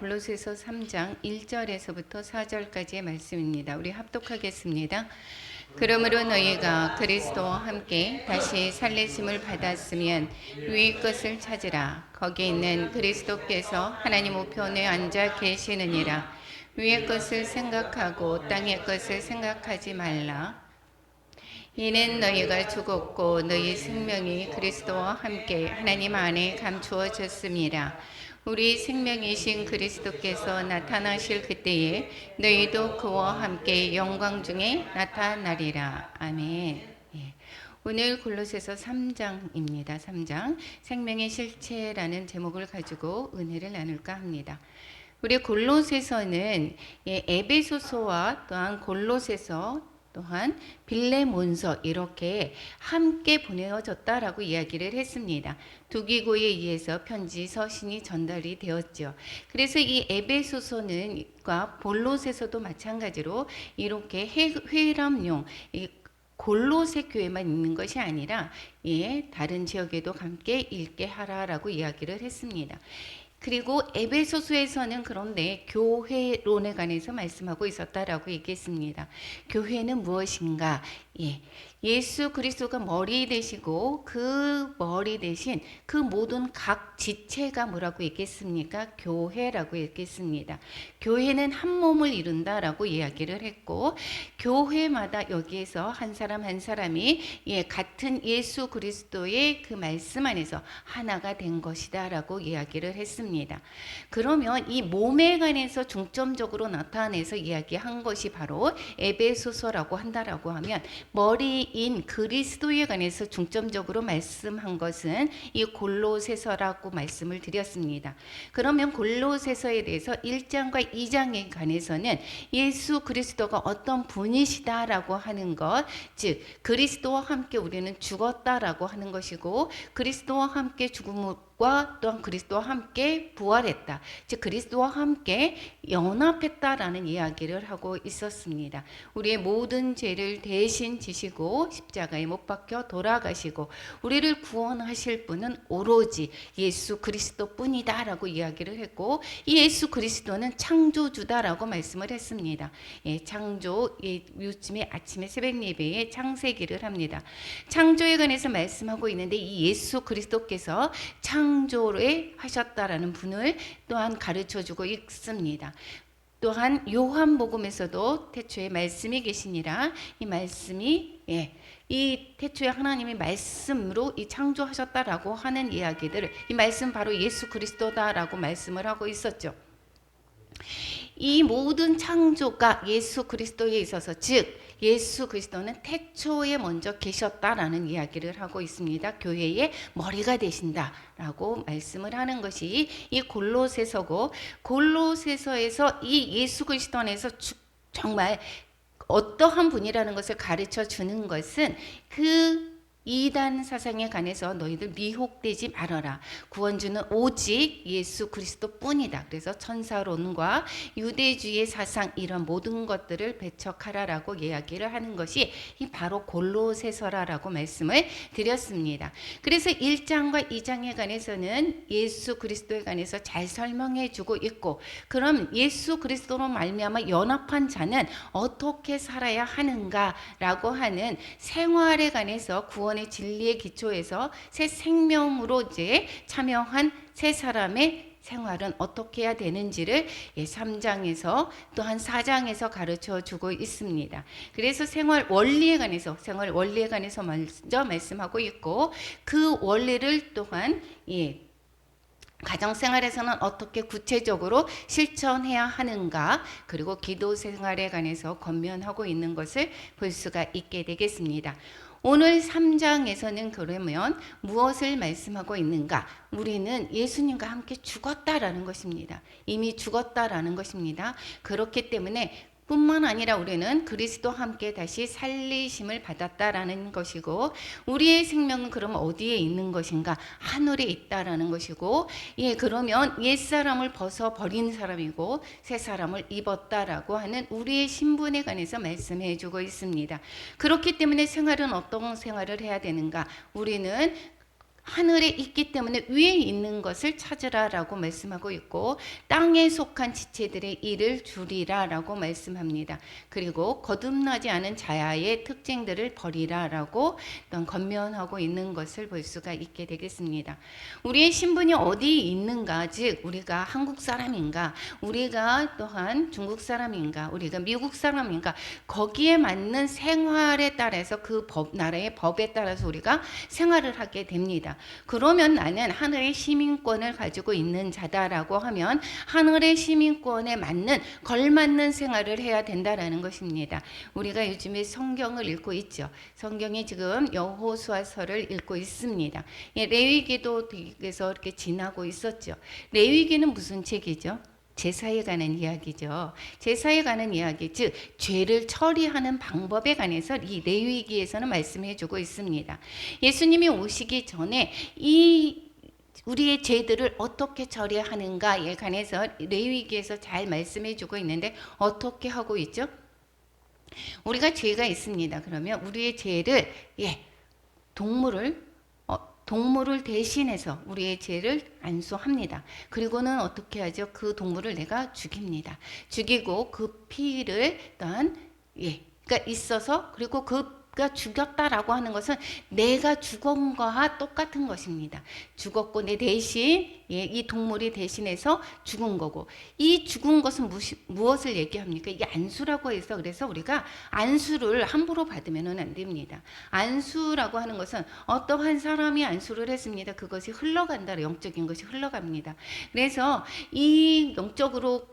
골로새서 3장 1절에서부터 4절까지의 말씀입니다. 우리 합독하겠습니다. 그러므로 너희가 그리스도와 함께 다시 살리심을 받았으면 위의 것을 찾으라. 거기 있는 그리스도께서 하나님 우편에 앉아 계시느니라. 위의 것을 생각하고 땅의 것을 생각하지 말라. 이는 너희가 죽었고 너희 생명이 그리스도와 함께 하나님 안에 감추어졌음이라. 우리 생명이신 그리스도께서 나타나실 그때에 너희도 그와 함께 영광 중에 나타나리라. 아멘. 예. 오늘 골로새서 3장입니다. 3장 생명의 실체라는 제목을 가지고 은혜를 나눌까 합니다. 우리 골로새서는 에베소서와 또한 골로새서 또한 빌레몬서 이렇게 함께 보내어졌다라고 이야기를 했습니다. 두 기고에 의해서 편지 서신이 전달이 되었죠. 그래서 이 에베소서는과 골로새서도 마찬가지로 이렇게 회람용 골로새 교회만 있는 것이 아니라 다른 지역에도 함께 읽게 하라라고 이야기를 했습니다. 그리고 에베소서에서는 그런데 교회론에 관해서 말씀하고 있었다라고 얘기했습니다. 교회는 무엇인가? 예수 그리스도가 머리 되시고 그 머리 대신 그 모든 각 지체가 뭐라고 얘기했습니까? 교회라고 얘기했습니다. 교회는 한 몸을 이룬다라고 이야기를 했고 교회마다 여기에서 한 사람 한 사람이 같은 예수 그리스도의 그 말씀 안에서 하나가 된 것이다라고 이야기를 했습니다. 그러면 이 몸에 관해서 중점적으로 나타내서 이야기한 것이 바로 에베소서라고 한다라고 하면 머리인 그리스도에 관해서 중점적으로 말씀한 것은 이 골로새서라고 말씀을 드렸습니다. 그러면 골로새서에 대해서 1장과 2장에 관해서는 예수 그리스도가 어떤 분이시다라고 하는 것, 즉 그리스도와 함께 우리는 죽었다라고 하는 것이고 그리스도와 함께 죽음과 또한 그리스도와 함께 부활했다. 즉 그리스도와 함께 연합했다라는 이야기를 하고 있었습니다. 우리의 모든 죄를 대신 지시고 십자가에 못 박혀 돌아가시고 우리를 구원하실 분은 오로지 예수 그리스도뿐이다라고 이야기를 했고 이 예수 그리스도는 창조주다라고 말씀을 했습니다. 창조, 요즘에 아침에 새벽 예배에 창세기를 합니다. 창조에 관해서 말씀하고 있는데 이 예수 그리스도께서 창조를 하셨다라는 분을 또한 가르쳐주고 있습니다. 또한 요한복음에서도 태초에 말씀이 계시니라 이 말씀이 이 태초에 하나님이 말씀으로 이 창조하셨다라고 하는 이야기들을 이 말씀 바로 예수 그리스도다라고 말씀을 하고 있었죠. 이 모든 창조가 예수 그리스도에 있어서 즉 예수 그리스도는 태초에 먼저 계셨다라는 이야기를 하고 있습니다. 교회의 머리가 되신다라고 말씀을 하는 것이 이 골로새서고 골로새서에서 이 예수 그리스도 안에서 정말 어떠한 분이라는 것을 가르쳐 주는 것은 그 이단 사상에 관해서 너희들 미혹되지 말아라. 구원주는 오직 예수 그리스도뿐이다. 그래서 천사론과 유대주의 사상 이런 모든 것들을 배척하라라고 이야기를 하는 것이 바로 골로새서라라고 말씀을 드렸습니다. 그래서 1장과 2장에 관해서는 예수 그리스도에 관해서 잘 설명해 주고 있고 그럼 예수 그리스도로 말미암아 연합한 자는 어떻게 살아야 하는가라고 하는 생활에 관해서 구원의 진리의 기초에서 새 생명으로 이제 참여한 새 사람의 생활은 어떻게 해야 되는지를 3장에서 또한 4장에서 가르쳐 주고 있습니다. 그래서 생활 원리에 관해서 먼저 말씀하고 있고 그 원리를 또한 가정생활에서는 어떻게 구체적으로 실천해야 하는가 그리고 기도 생활에 관해서 권면하고 있는 것을 볼 수가 있게 되겠습니다. 오늘 3장에서는 그러면 무엇을 말씀하고 있는가? 우리는 예수님과 함께 죽었다라는 것입니다. 이미 죽었다라는 것입니다. 그렇기 때문에 뿐만 아니라 우리는 그리스도와 함께 다시 살리심을 받았다라는 것이고 우리의 생명은 그럼 어디에 있는 것인가? 하늘에 있다라는 것이고 그러면 옛사람을 벗어버린 사람이고 새 사람을 입었다라고 하는 우리의 신분에 관해서 말씀해 주고 있습니다. 그렇기 때문에 생활은 어떤 생활을 해야 되는가? 우리는 하늘에 있기 때문에 위에 있는 것을 찾으라라고 말씀하고 있고, 땅에 속한 지체들의 일을 줄이라라고 말씀합니다. 그리고 거듭나지 않은 자야의 특징들을 버리라라고 권면하고 있는 것을 볼 수가 있게 되겠습니다. 우리의 신분이 어디 있는가, 즉 우리가 한국 사람인가, 우리가 또한 중국 사람인가, 우리가 미국 사람인가, 거기에 맞는 생활에 따라서 그 나라의 법에 따라서 우리가 생활을 하게 됩니다. 그러면 나는 하늘의 시민권을 가지고 있는 자다라고 하면 하늘의 시민권에 맞는 걸맞는 생활을 해야 된다라는 것입니다. 우리가 요즘에 성경을 읽고 있죠. 성경이 지금 여호수아서를 읽고 있습니다. 레위기도에서 이렇게 지나고 있었죠. 레위기는 무슨 책이죠? 제사에 관한 이야기죠. 제사에 관한 이야기, 즉 죄를 처리하는 방법에 관해서 이 레위기에서는 말씀해 주고 있습니다. 예수님이 오시기 전에 우리의 죄들을 어떻게 처리하는가에 관해서 레위기에서 잘 말씀해 주고 있는데, 어떻게 하고 있죠? 우리가 죄가 있습니다. 그러면 우리의 죄를 동물을 대신해서 우리의 죄를 안수합니다. 그리고는 어떻게 하죠? 그 동물을 내가 죽입니다. 죽이고 그 피를 또한 그러니까 있어서, 그리고 그가 죽였다라고 하는 것은 내가 죽은 거와 똑같은 것입니다. 죽었고 내 대신 이 동물이 대신해서 죽은 거고, 이 죽은 것은 무엇을 얘기합니까? 이게 안수라고 해서, 그래서 우리가 안수를 함부로 받으면 안 됩니다. 안수라고 하는 것은 어떠한 사람이 안수를 했습니다. 그것이 흘러간다. 영적인 것이 흘러갑니다. 그래서 이 영적으로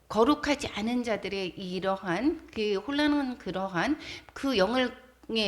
거룩하지 않은 자들의 이러한 그 혼란한 그러한 그 영을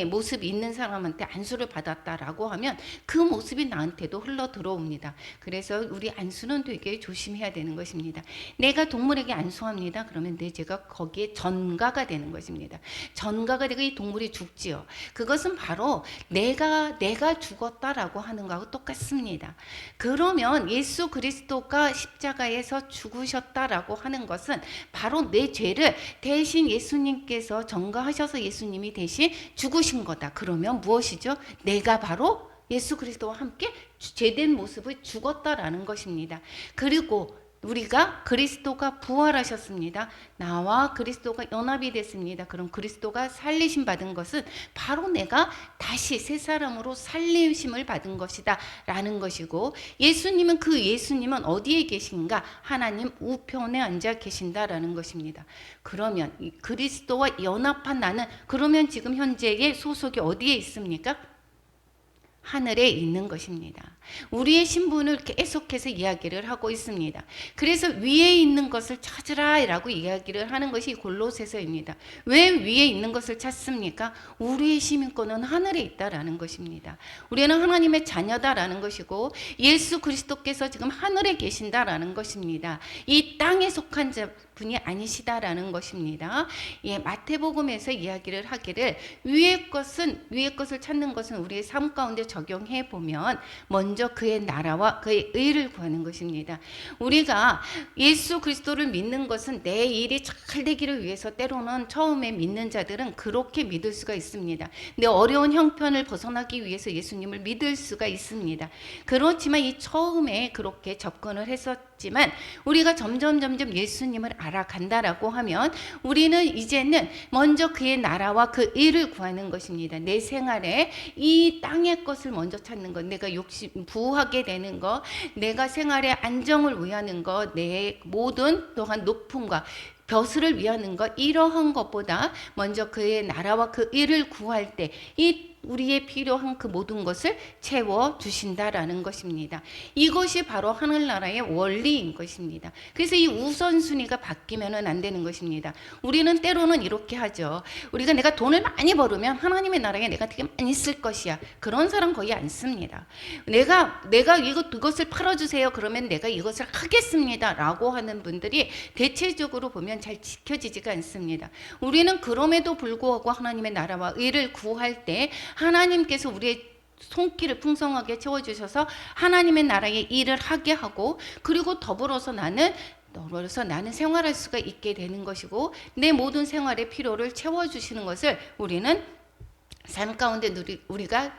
모습이 있는 사람한테 안수를 받았다라고 하면 그 모습이 나한테도 흘러 들어옵니다. 그래서 우리 안수는 되게 조심해야 되는 것입니다. 내가 동물에게 안수합니다. 그러면 내 죄가 거기에 전가가 되는 것입니다. 전가가 되고 이 동물이 죽지요. 그것은 바로 내가 죽었다라고 하는 거하고 똑같습니다. 그러면 예수 그리스도가 십자가에서 죽으셨다라고 하는 것은 바로 내 죄를 대신 예수님께서 전가하셔서 예수님이 대신 죽으신 거다. 그러면 무엇이죠? 내가 바로 예수 그리스도와 함께 죄된 모습을 죽었다라는 것입니다. 그리고 우리가 그리스도가 부활하셨습니다. 나와 그리스도가 연합이 됐습니다. 그럼 그리스도가 살리심 받은 것은 바로 내가 다시 새 사람으로 살리심을 받은 것이다 라는 것이고, 예수님은 어디에 계신가? 하나님 우편에 앉아 계신다라는 것입니다. 그러면 그리스도와 연합한 나는 그러면 지금 현재의 소속이 어디에 있습니까? 하늘에 있는 것입니다. 우리의 신분을 계속해서 이야기를 하고 있습니다. 그래서 위에 있는 것을 찾으라 라고 이야기를 하는 것이 골로새서입니다. 왜 위에 있는 것을 찾습니까? 우리의 시민권은 하늘에 있다라는 것입니다. 우리는 하나님의 자녀다라는 것이고, 예수 그리스도께서 지금 하늘에 계신다라는 것입니다. 이 땅에 속한 분이 아니시다라는 것입니다. 마태복음에서 이야기를 하기를 위의 것을 찾는 것은 우리의 삶 가운데 적용해 보면 먼저 그의 나라와 그의 의를 구하는 것입니다. 우리가 예수 그리스도를 믿는 것은 내 일이 잘 되기를 위해서, 때로는 처음에 믿는 자들은 그렇게 믿을 수가 있습니다. 내 어려운 형편을 벗어나기 위해서 예수님을 믿을 수가 있습니다. 그렇지만 이 처음에 그렇게 접근을 했었지만 우리가 점점 예수님을 알아간다라고 하면 우리는 이제는 먼저 그의 나라와 그 의를 구하는 것입니다. 내 생활에 이 땅의 것을 먼저 찾는 것, 내가 부하게 되는 것, 내가 생활의 안정을 위하는 것, 내 모든 또한 높음과 벼슬을 위하는 것, 이러한 것보다 먼저 그의 나라와 그 의를 구할 때 우리의 필요한 그 모든 것을 채워주신다라는 것입니다. 이것이 바로 하늘나라의 원리인 것입니다. 그래서 이 우선순위가 바뀌면 안 되는 것입니다. 우리는 때로는 이렇게 하죠. 내가 돈을 많이 벌으면 하나님의 나라에 내가 되게 많이 쓸 것이야. 그런 사람 거의 안 씁니다. 내가 이것을 팔아주세요. 그러면 내가 이것을 하겠습니다. 라고 하는 분들이 대체적으로 보면 잘 지켜지지가 않습니다. 우리는 그럼에도 불구하고 하나님의 나라와 의를 구할 때 하나님께서 우리의 손길을 풍성하게 채워주셔서 하나님의 나라의 일을 하게 하고, 그리고 더불어서 나는 생활할 수가 있게 되는 것이고, 내 모든 생활의 필요를 채워주시는 것을 우리는 삶 가운데 우리가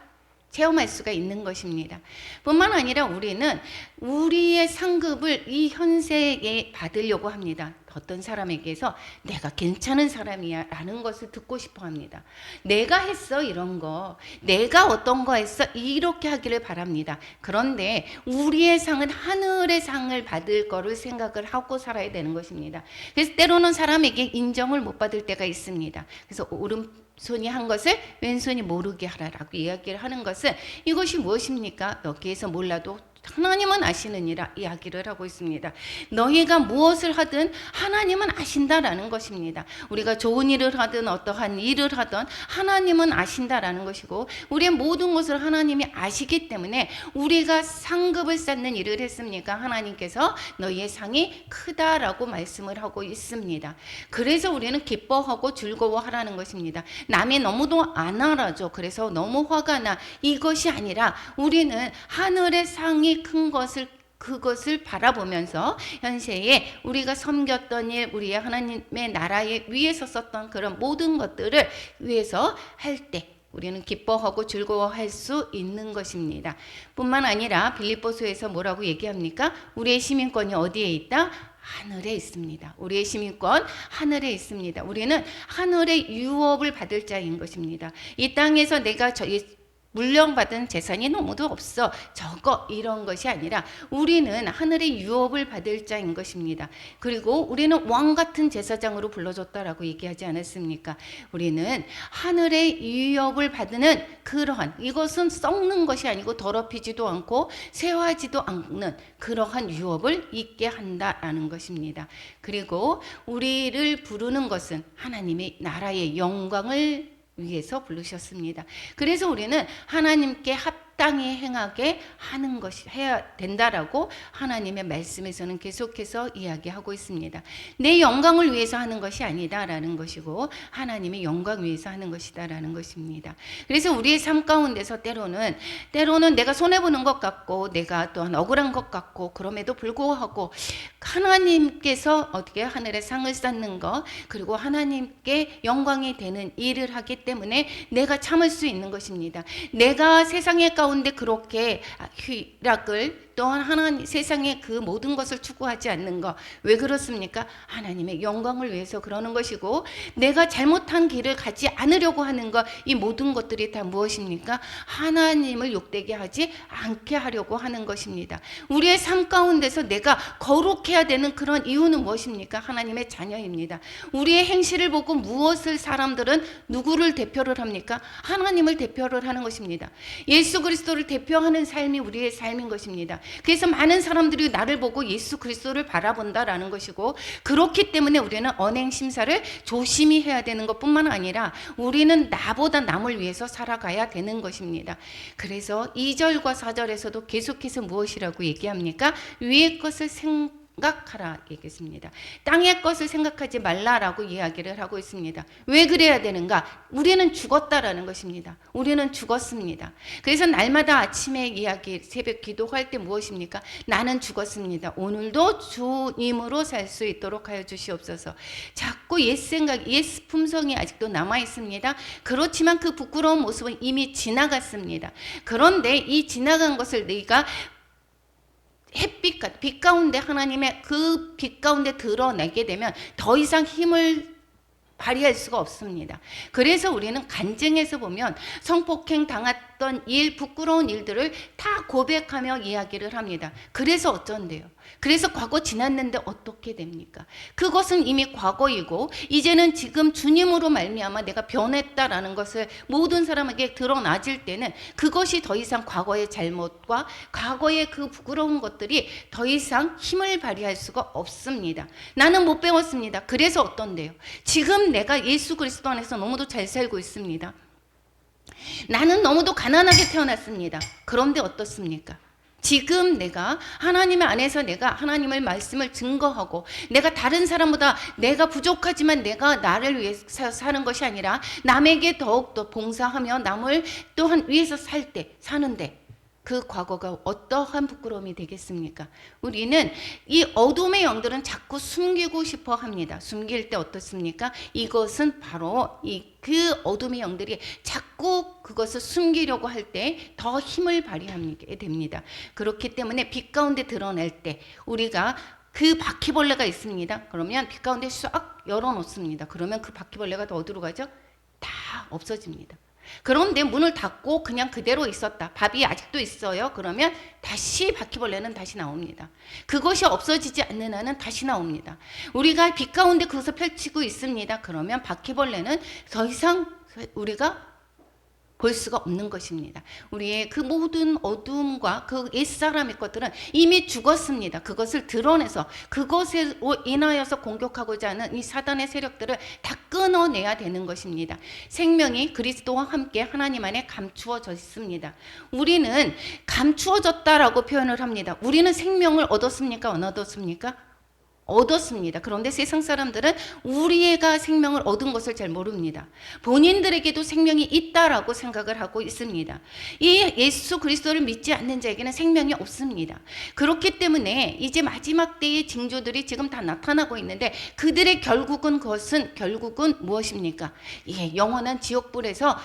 체험할 수가 있는 것입니다. 뿐만 아니라 우리는 우리의 상급을 이 현세에 받으려고 합니다. 어떤 사람에게서 내가 괜찮은 사람이야 라는 것을 듣고 싶어 합니다. 내가 했어 이런 거, 내가 어떤 거 했어 이렇게 하기를 바랍니다. 그런데 우리의 상은 하늘의 상을 받을 거를 생각을 하고 살아야 되는 것입니다. 그래서 때로는 사람에게 인정을 못 받을 때가 있습니다. 그래서 오른손이 한 것을 왼손이 모르게 하라라고 이야기를 하는 것은 이것이 무엇입니까? 여기에서 몰라도 하나님은 아시느니라 이야기를 하고 있습니다. 너희가 무엇을 하든 하나님은 아신다라는 것입니다. 우리가 좋은 일을 하든 어떠한 일을 하든 하나님은 아신다라는 것이고, 우리의 모든 것을 하나님이 아시기 때문에 우리가 상급을 쌓는 일을 했습니까? 하나님께서 너희의 상이 크다라고 말씀을 하고 있습니다. 그래서 우리는 기뻐하고 즐거워하라는 것입니다. 남이 너무도 안 알아줘, 그래서 너무 화가 나, 이것이 아니라 우리는 하늘의 상이 큰 것을, 그것을 바라보면서 현세에 우리가 섬겼던 일, 우리의 하나님의 나라에 위해서 썼던 그런 모든 것들을 위해서 할 때 우리는 기뻐하고 즐거워할 수 있는 것입니다. 뿐만 아니라 빌립보서에서 뭐라고 얘기합니까? 우리의 시민권이 어디에 있다? 하늘에 있습니다. 우리의 시민권 하늘에 있습니다. 우리는 하늘의 유업을 받을 자인 것입니다. 이 땅에서 내가 물령받은 재산이 너무도 없어, 적어, 이런 것이 아니라 우리는 하늘의 유업을 받을 자인 것입니다. 그리고 우리는 왕 같은 제사장으로 불러줬다라고 얘기하지 않았습니까? 우리는 하늘의 유업을 받는 그러한, 이것은 썩는 것이 아니고 더럽히지도 않고 쇠하지도 않는 그러한 유업을 있게 한다라는 것입니다. 그리고 우리를 부르는 것은 하나님의 나라의 영광을 위해서 부르셨습니다. 그래서 우리는 하나님께 합당히 행하게 하는 것이 해야 된다라고 하나님의 말씀에서는 계속해서 이야기하고 있습니다. 내 영광을 위해서 하는 것이 아니다라는 것이고 하나님의 영광 위해서 하는 것이다라는 것입니다. 그래서 우리의 삶 가운데서 때로는 내가 손해보는 것 같고 내가 또한 억울한 것 같고, 그럼에도 불구하고 하나님께서 어떻게 하늘의 상을 쌓는 것, 그리고 하나님께 영광이 되는 일을 하기 때문에 내가 참을 수 있는 것입니다. 내가 세상의 가운데 그렇게 희락을, 또한 하나님 세상의 그 모든 것을 추구하지 않는 것, 왜 그렇습니까? 하나님의 영광을 위해서 그러는 것이고, 내가 잘못한 길을 가지 않으려고 하는 것, 이 모든 것들이 다 무엇입니까? 하나님을 욕되게 하지 않게 하려고 하는 것입니다. 우리의 삶 가운데서 내가 거룩해야 되는 그런 이유는 무엇입니까? 하나님의 자녀입니다. 우리의 행실을 보고 무엇을 사람들은 누구를 대표를 합니까? 하나님을 대표를 하는 것입니다. 예수 그리스도를 대표하는 삶이 우리의 삶인 것입니다. 그래서 많은 사람들이 나를 보고 예수 그리스도를 바라본다라는 것이고, 그렇기 때문에 우리는 언행 심사를 조심히 해야 되는 것뿐만 아니라 우리는 나보다 남을 위해서 살아가야 되는 것입니다. 그래서 2절과 4절에서도 계속해서 무엇이라고 얘기합니까? 위의 것을 생각하라 얘기했습니다. 땅의 것을 생각하지 말라라고 이야기를 하고 있습니다. 왜 그래야 되는가? 우리는 죽었다라는 것입니다. 우리는 죽었습니다. 그래서 날마다 아침에 이야기, 새벽 기도할 때 무엇입니까? 나는 죽었습니다. 오늘도 주님으로 살 수 있도록 하여 주시옵소서. 자꾸 옛 생각, 옛 품성이 아직도 남아 있습니다. 그렇지만 그 부끄러운 모습은 이미 지나갔습니다. 그런데 이 지나간 것을 네가 햇빛, 빛 가운데 하나님의 그 빛 가운데 드러내게 되면 더 이상 힘을 발휘할 수가 없습니다. 그래서 우리는 간증에서 보면 성폭행 당했던 일, 부끄러운 일들을 다 고백하며 이야기를 합니다. 그래서 어쩐대요? 그래서 과거 지났는데 어떻게 됩니까? 그것은 이미 과거이고 이제는 지금 주님으로 말미암아 내가 변했다라는 것을 모든 사람에게 드러나질 때는 그것이 더 이상 과거의 잘못과 과거의 그 부끄러운 것들이 더 이상 힘을 발휘할 수가 없습니다. 나는 못 배웠습니다. 그래서 어떤데요? 지금 내가 예수 그리스도 안에서 너무도 잘 살고 있습니다. 나는 너무도 가난하게 태어났습니다. 그런데 어떻습니까? 지금 내가 하나님 안에서 내가 하나님의 말씀을 증거하고, 내가 다른 사람보다 내가 부족하지만 내가 나를 위해서 사는 것이 아니라 남에게 더욱더 봉사하며 남을 또한 위해서 사는데 그 과거가 어떠한 부끄러움이 되겠습니까? 우리는 이 어둠의 영들은 자꾸 숨기고 싶어 합니다. 숨길 때 어떻습니까? 이것은 바로 그 어둠의 영들이 자꾸 그것을 숨기려고 할 때 더 힘을 발휘하게 됩니다. 그렇기 때문에 빛 가운데 드러낼 때 우리가 그 바퀴벌레가 있습니다. 그러면 빛 가운데 싹 열어놓습니다. 그러면 그 바퀴벌레가 더 어디로 가죠? 다 없어집니다. 그런데 문을 닫고 그냥 그대로 있었다. 밥이 아직도 있어요. 그러면 다시 바퀴벌레는 다시 나옵니다. 그것이 없어지지 않는 한은 다시 나옵니다. 우리가 빛 가운데 그것을 펼치고 있습니다. 그러면 바퀴벌레는 더 이상 우리가 볼 수가 없는 것입니다. 우리의 그 모든 어두움과 그 옛사람의 것들은 이미 죽었습니다. 그것을 드러내서 그것으로 인하여서 공격하고자 하는 이 사단의 세력들을 다 끊어내야 되는 것입니다. 생명이 그리스도와 함께 하나님 안에 감추어져 있습니다. 우리는 감추어졌다라고 표현을 합니다. 우리는 생명을 얻었습니까? 안 얻었습니까? 얻었습니다. 그런데 세상 사람들은 우리가 생명을 얻은 것을 잘 모릅니다. 본인들에게도 생명이 있다라고 생각을 하고 있습니다. 이 예수 그리스도를 믿지 않는 자에게는 생명이 없습니다. 그렇기 때문에 이제 마지막 때의 징조들이 지금 다 나타나고 있는데 그들의 결국은 무엇입니까? 예, 영원한 지옥불에서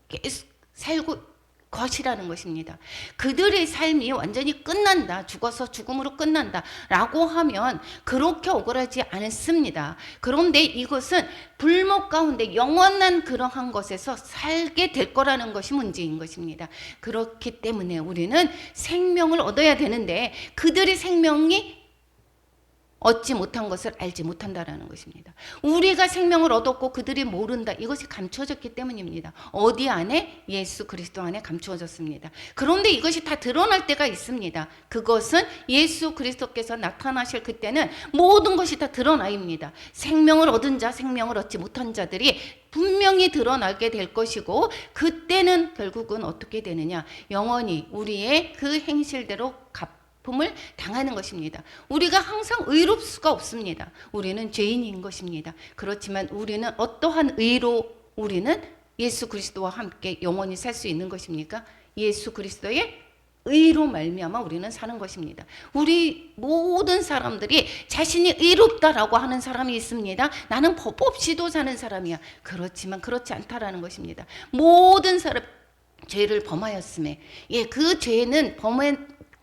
계속 살고 것이라는 것입니다. 그들의 삶이 완전히 끝난다. 죽어서 죽음으로 끝난다. 라고 하면 그렇게 억울하지 않습니다. 그런데 이것은 불목 가운데 영원한 그러한 것에서 살게 될 거라는 것이 문제인 것입니다. 그렇기 때문에 우리는 생명을 얻어야 되는데 그들의 생명이 얻지 못한 것을 알지 못한다라는 것입니다. 우리가 생명을 얻었고 그들이 모른다. 이것이 감추어졌기 때문입니다. 어디 안에? 예수 그리스도 안에 감추어졌습니다. 그런데 이것이 다 드러날 때가 있습니다. 그것은 예수 그리스도께서 나타나실 그때는 모든 것이 다 드러나입니다. 생명을 얻은 자, 생명을 얻지 못한 자들이 분명히 드러나게 될 것이고 그때는 결국은 어떻게 되느냐? 영원히 우리의 그 행실대로 품을 당하는 것입니다. 우리가 항상 의로울 수가 없습니다. 우리는 죄인인 것입니다. 그렇지만 우리는 어떠한 의로 우리는 예수 그리스도와 함께 영원히 살 수 있는 것입니까? 예수 그리스도의 의로 말미암아 우리는 사는 것입니다. 우리 모든 사람들이 자신이 의롭다라고 하는 사람이 있습니다. 나는 법 없이도 사는 사람이야. 그렇지만 그렇지 않다라는 것입니다. 모든 사람 죄를 범하였음에 그 죄는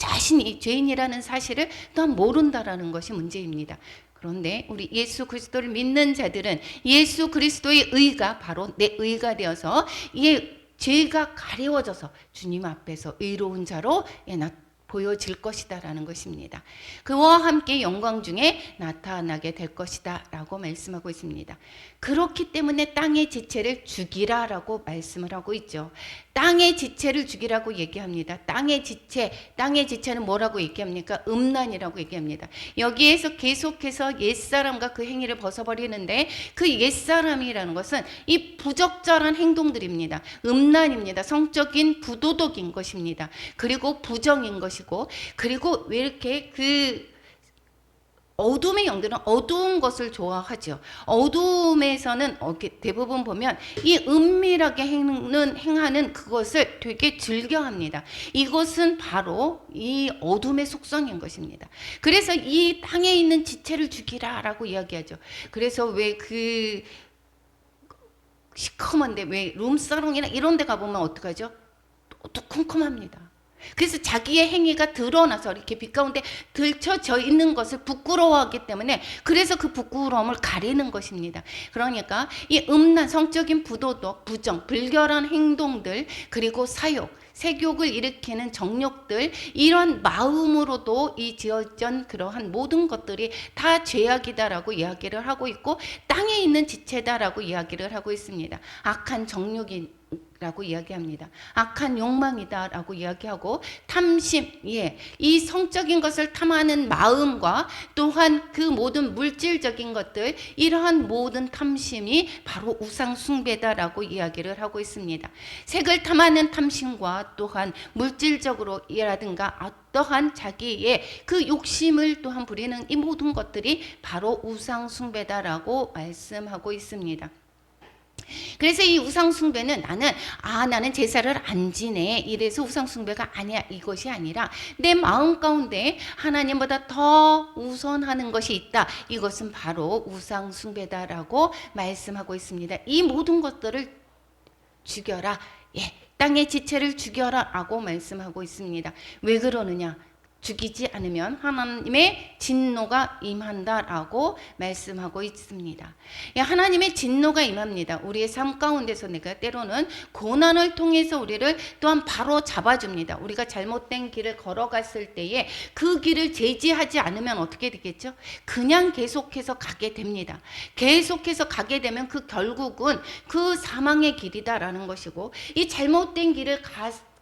자신이 죄인이라는 사실을 또한 모른다라는 것이 문제입니다. 그런데 우리 예수 그리스도를 믿는 자들은 예수 그리스도의 의가 바로 내 의가 되어서 이 죄가 가려워져서 주님 앞에서 의로운 자로 보여질 것이다라는 것입니다. 그와 함께 영광 중에 나타나게 될 것이다라고 말씀하고 있습니다. 그렇기 때문에 땅의 지체를 죽이라라고 말씀을 하고 있죠. 땅의 지체를 죽이라고 얘기합니다. 땅의 지체는 뭐라고 얘기합니까? 음란이라고 얘기합니다. 여기에서 계속해서 옛사람과 그 행위를 벗어버리는데 그 옛사람이라는 것은 이 부적절한 행동들입니다. 음란입니다. 성적인 부도덕인 것입니다. 그리고 부정인 것이고 그리고 왜 이렇게 그 어둠의 영들은 어두운 것을 좋아하죠. 어둠에서는 대부분 보면 이 은밀하게 행하는 그것을 되게 즐겨합니다. 이것은 바로 이 어둠의 속성인 것입니다. 그래서 이 땅에 있는 지체를 죽이라라고 이야기하죠. 그래서 왜 그 시커먼데 왜 룸사롱이나 이런 데 가보면 어떡하죠? 컴컴합니다. 그래서 자기의 행위가 드러나서 이렇게 빛 가운데 들춰져 있는 것을 부끄러워하기 때문에 그래서 그 부끄러움을 가리는 것입니다. 그러니까 이 음란, 성적인 부도덕, 부정, 불결한 행동들 그리고 사욕, 색욕을 일으키는 정욕들 이런 마음으로도 이 지어진 그러한 모든 것들이 다 죄악이다라고 이야기를 하고 있고 땅에 있는 지체다라고 이야기를 하고 있습니다. 악한 정욕이 라고 이야기합니다. 악한 욕망이다라고 이야기하고 탐심, 이 성적인 것을 탐하는 마음과 또한 그 모든 물질적인 것들 이러한 모든 탐심이 바로 우상 숭배다라고 이야기를 하고 있습니다. 색을 탐하는 탐심과 또한 물질적으로라든가 어떠한 자기의 그 욕심을 또한 부리는 이 모든 것들이 바로 우상 숭배다라고 말씀하고 있습니다. 그래서 이 우상숭배는 나는 제사를 안 지내 이래서 우상숭배가 아니야 이것이 아니라 내 마음 가운데 하나님보다 더 우선하는 것이 있다. 이것은 바로 우상숭배다라고 말씀하고 있습니다. 이 모든 것들을 죽여라. 예, 땅의 지체를 죽여라 라고 말씀하고 있습니다. 왜 그러느냐? 죽이지 않으면 하나님의 진노가 임한다라고 말씀하고 있습니다. 하나님의 진노가 임합니다. 우리의 삶 가운데서 내가 때로는 고난을 통해서 우리를 또한 바로 잡아줍니다. 우리가 잘못된 길을 걸어갔을 때에 그 길을 제지하지 않으면 어떻게 되겠죠? 그냥 계속해서 가게 됩니다. 계속해서 가게 되면 그 결국은 그 사망의 길이다라는 것이고, 이 잘못된 길을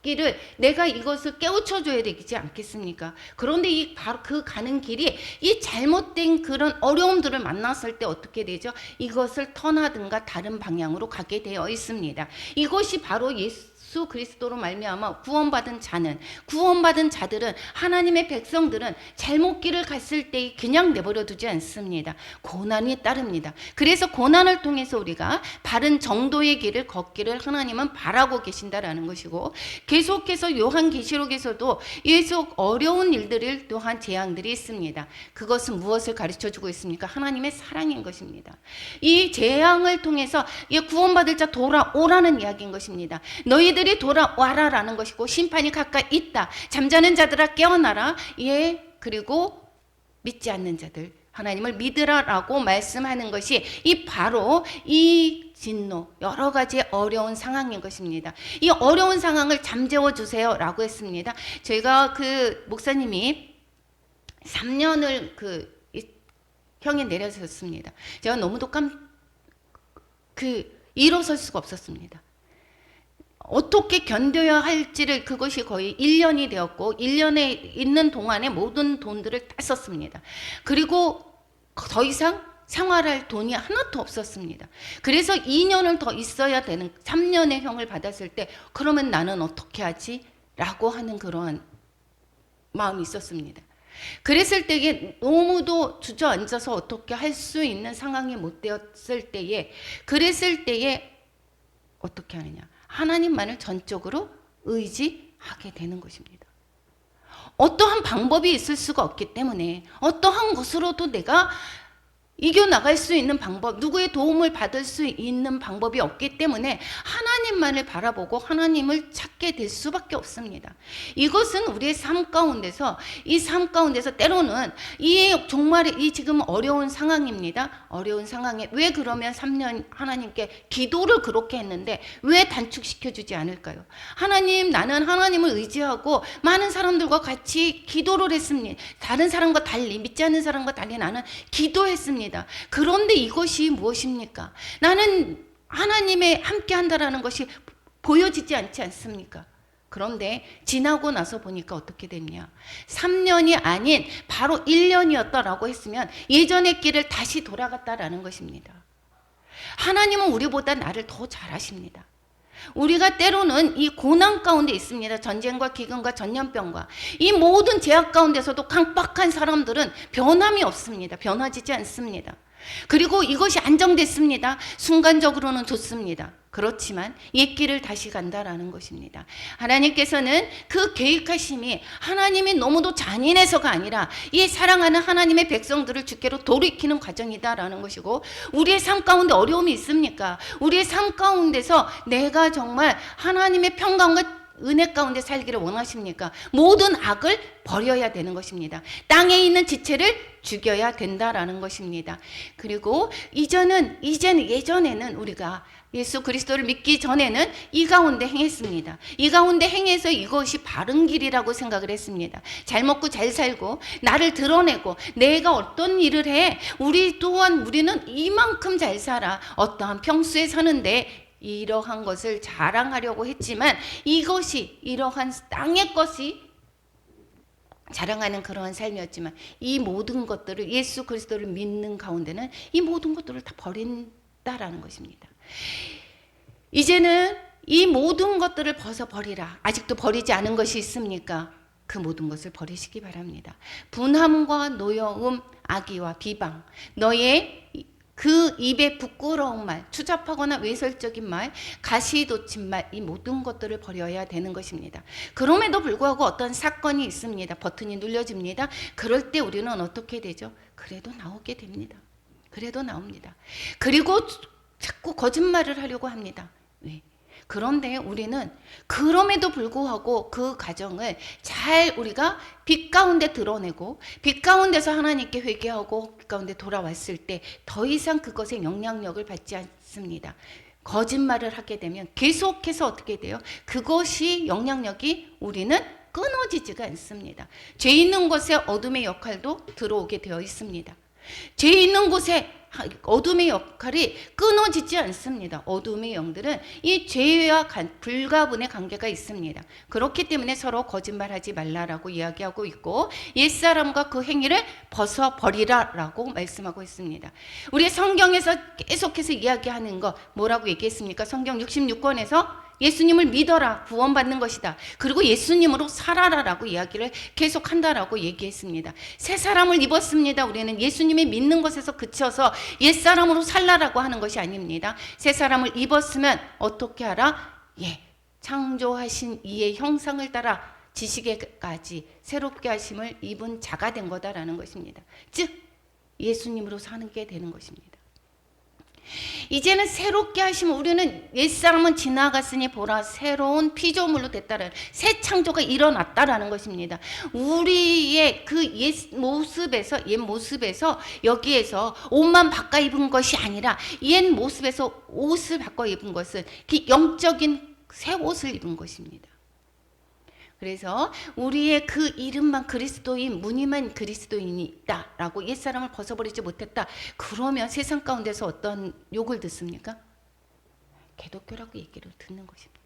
길을 내가 이것을 깨우쳐 줘야 되지 않겠습니까? 그런데 이 바로 그 가는 길이 이 잘못된 그런 어려움들을 만났을 때 어떻게 되죠? 이것을 턴하든가 다른 방향으로 가게 되어 있습니다. 이것이 바로 예수 그리스도로 말미암아 구원받은 자들은, 하나님의 백성들은 잘못 길을 갔을 때 그냥 내버려 두지 않습니다. 고난이 따릅니다. 그래서 고난을 통해서 우리가 바른 정도의 길을 걷기를 하나님은 바라고 계신다라는 것이고, 계속해서 요한계시록에서도 계속 어려운 일들을 또한 재앙들이 있습니다. 그것은 무엇을 가르쳐 주고 있습니까? 하나님의 사랑인 것입니다. 이 재앙을 통해서 구원받을 자 돌아오라는 이야기인 것입니다. 너희들이 돌아와라라는 것이고, 심판이 가까이 있다. 잠자는 자들아 깨어나라. 예, 그리고 믿지 않는 자들 하나님을 믿으라라고 말씀하는 것이 바로 이 진노, 여러 가지 어려운 상황인 것입니다. 이 어려운 상황을 잠재워 주세요라고 했습니다. 저희가 그 목사님이 3년을 형에 내려졌습니다. 제가 너무도 일어설 수가 없었습니다. 어떻게 견뎌야 할지를, 그것이 거의 1년이 되었고 1년에 있는 동안에 모든 돈들을 다 썼습니다. 그리고 더 이상 생활할 돈이 하나도 없었습니다. 그래서 2년을 더 있어야 되는 3년의 형을 받았을 때, 그러면 나는 어떻게 하지? 라고 하는 그러한 마음이 있었습니다. 그랬을 때에 너무도 주저앉아서 어떻게 할 수 있는 상황이 못 되었을 때에, 그랬을 때에 어떻게 하느냐? 하나님만을 전적으로 의지하게 되는 것입니다. 어떠한 방법이 있을 수가 없기 때문에, 어떠한 것으로도 내가 이겨나갈 수 있는 방법, 누구의 도움을 받을 수 있는 방법이 없기 때문에 하나님만을 바라보고 하나님을 찾게 될 수밖에 없습니다. 이것은 우리의 삶 가운데서, 이 삶 가운데서 때로는 정말 지금 어려운 상황입니다. 어려운 상황에 왜 그러면 3년 하나님께 기도를 그렇게 했는데 왜 단축시켜 주지 않을까요? 하나님, 나는 하나님을 의지하고 많은 사람들과 같이 기도를 했습니다. 다른 사람과 달리, 믿지 않는 사람과 달리 나는 기도했습니다. 그런데 이것이 무엇입니까? 나는 하나님의 함께 한다라는 것이 보여지지 않지 않습니까? 그런데 지나고 나서 보니까 어떻게 됐냐? 3년이 아닌 바로 1년이었다라고 했으면 예전의 길을 다시 돌아갔다라는 것입니다. 하나님은 우리보다 나를 더 잘 아십니다. 우리가 때로는 이 고난 가운데 있습니다. 전쟁과 기근과 전염병과 이 모든 제약 가운데서도 강박한 사람들은 변함이 없습니다. 변화지지 않습니다. 그리고 이것이 안정됐습니다. 순간적으로는 좋습니다. 그렇지만 옛길을 다시 간다라는 것입니다. 하나님께서는 그 계획하심이 하나님이 너무도 잔인해서가 아니라 이 사랑하는 하나님의 백성들을 주께로 돌이키는 과정이다라는 것이고, 우리의 삶 가운데 어려움이 있습니까? 우리의 삶 가운데서 내가 정말 하나님의 평강과 은혜 가운데 살기를 원하십니까? 모든 악을 버려야 되는 것입니다. 땅에 있는 지체를 죽여야 된다라는 것입니다. 그리고 예전에는 우리가 예수 그리스도를 믿기 전에는 이 가운데 행했습니다. 이 가운데 행해서 이것이 바른 길이라고 생각을 했습니다. 잘 먹고 잘 살고 나를 드러내고 내가 어떤 일을 해, 우리는 이만큼 잘 살아, 어떠한 평수에 사는데 이러한 것을 자랑하려고 했지만, 이러한 땅의 것이 자랑하는 그러한 삶이었지만, 이 모든 것들을, 예수 그리스도를 믿는 가운데는 이 모든 것들을 다 버린다라는 것입니다. 이제는 이 모든 것들을 벗어버리라. 아직도 버리지 않은 것이 있습니까? 그 모든 것을 버리시기 바랍니다. 분함과 노여움, 악의와 비방, 너의 그 입에 부끄러운 말, 추잡하거나 외설적인 말, 가시돋친 말, 이 모든 것들을 버려야 되는 것입니다. 그럼에도 불구하고 어떤 사건이 있습니다. 버튼이 눌려집니다. 그럴 때 우리는 어떻게 되죠? 그래도 나오게 됩니다. 그래도 나옵니다. 그리고 자꾸 거짓말을 하려고 합니다. 왜? 그런데 우리는 그럼에도 불구하고 그 가정을 잘 우리가 빛 가운데 드러내고 빛 가운데서 하나님께 회개하고 빛 가운데 돌아왔을 때 더 이상 그것의 영향력을 받지 않습니다. 거짓말을 하게 되면 계속해서 어떻게 돼요? 그것이 영향력이 우리는 끊어지지가 않습니다. 죄 있는 곳에 어둠의 역할도 들어오게 되어 있습니다. 죄 있는 곳에 어둠의 역할이 끊어지지 않습니다. 어둠의 영들은 이 죄와 불가분의 관계가 있습니다. 그렇기 때문에 서로 거짓말하지 말라라고 이야기하고 있고 옛사람과 그 행위를 벗어버리라 라고 말씀하고 있습니다. 우리 성경에서 계속해서 이야기하는 거 뭐라고 얘기했습니까? 성경 66권에서 예수님을 믿어라, 구원받는 것이다. 그리고 예수님으로 살아라라고 이야기를 계속한다라고 얘기했습니다. 새 사람을 입었습니다. 우리는 예수님이 믿는 것에서 그쳐서 옛사람으로 살라라고 하는 것이 아닙니다. 새 사람을 입었으면 어떻게 하라? 창조하신 이의 형상을 따라 지식에까지 새롭게 하심을 입은 자가 된 거다라는 것입니다. 즉 예수님으로 사는 게 되는 것입니다. 이제는 새롭게 하시면 우리는 옛사람은 지나갔으니 보라 새로운 피조물로 됐다라는 새 창조가 일어났다라는 것입니다. 우리의 그 옛 모습에서 여기에서 옷만 바꿔 입은 것이 아니라 옛 모습에서 옷을 바꿔 입은 것은 그 영적인 새 옷을 입은 것입니다. 그래서 우리의 그 이름만 그리스도인, 무늬만 그리스도인이다 라고 옛사람을 벗어버리지 못했다. 그러면 세상 가운데서 어떤 욕을 듣습니까? 개독교라고 얘기를 듣는 것입니다.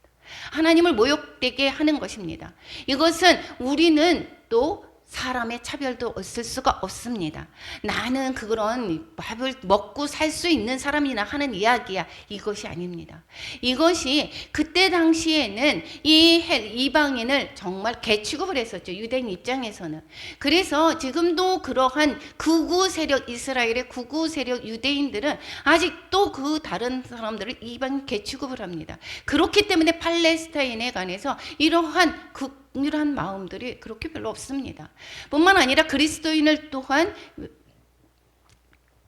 하나님을 모욕되게 하는 것입니다. 이것은 우리는 또 사람의 차별도 없을 수가 없습니다. 나는 그런 밥을 먹고 살 수 있는 사람이나 하는 이야기야. 이것이 아닙니다. 이것이 그때 당시에는 이 이방인을 정말 개 취급을 했었죠. 유대인 입장에서는. 그래서 지금도 그러한 극우 세력, 이스라엘의 극우 세력 유대인들은 아직도 그 다른 사람들을 이방인 개 취급을 합니다. 그렇기 때문에 팔레스타인에 관해서 이러한 극률한 마음들이 그렇게 별로 없습니다. 뿐만 아니라 그리스도인을 또한